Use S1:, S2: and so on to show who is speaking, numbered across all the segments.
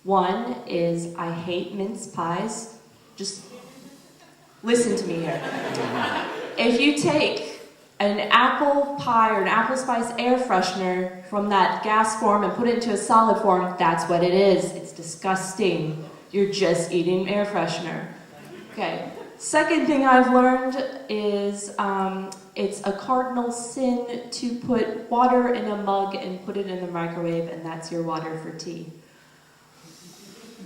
S1: One is I hate mince pies. Just listen to me here. If you take an apple pie or an apple spice air freshener from that gas form and put it into a solid form, that's what it is. It's disgusting. You're just eating air freshener. Okay. Second thing I've learned is it's a cardinal sin to put water in a mug and put it in the microwave, and that's your water for tea.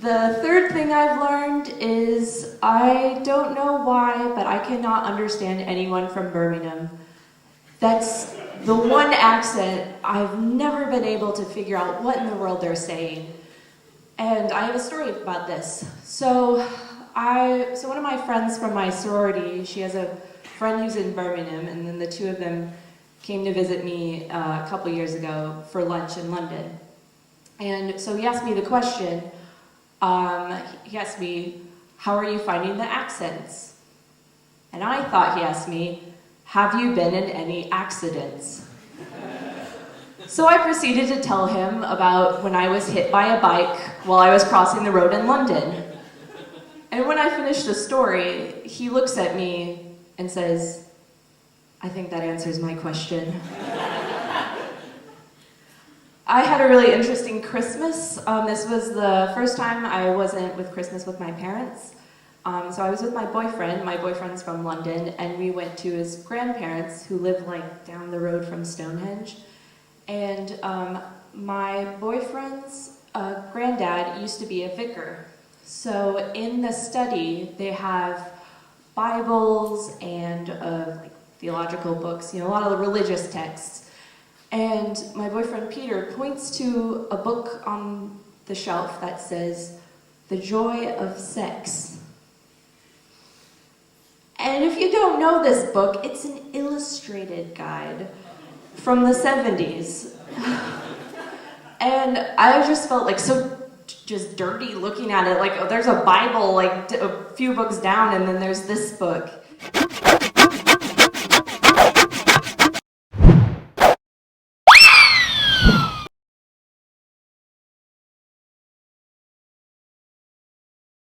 S1: The third thing I've learned is I don't know why, but I cannot understand anyone from Birmingham. That's the one accent I've never been able to figure out what in the world they're saying. And I have a story about this. So one of my friends from my sorority, she has a friend who's in Birmingham, and then the two of them came to visit me a couple years ago for lunch in London. And so he asked me the question, he asked me, how are you finding the accents? And I thought he asked me, have you been in any accidents? So I proceeded to tell him about when I was hit by a bike while I was crossing the road in London. And when I finished the story, he looks at me and says, I think that answers my question. I had a really interesting Christmas. This was the first time I wasn't with Christmas with my parents. So I was with my boyfriend. My boyfriend's from London, and we went to his grandparents who live like down the road from Stonehenge. And my boyfriend's granddad used to be a vicar. So in the study, they have Bibles and like theological books, a lot of the religious texts. And my boyfriend Peter points to a book on the shelf that says, The Joy of Sex. And if you don't know this book, it's an illustrated guide from the 70s. And I just felt like so just dirty looking at it, like, oh, there's a Bible like a few books down and then there's this book.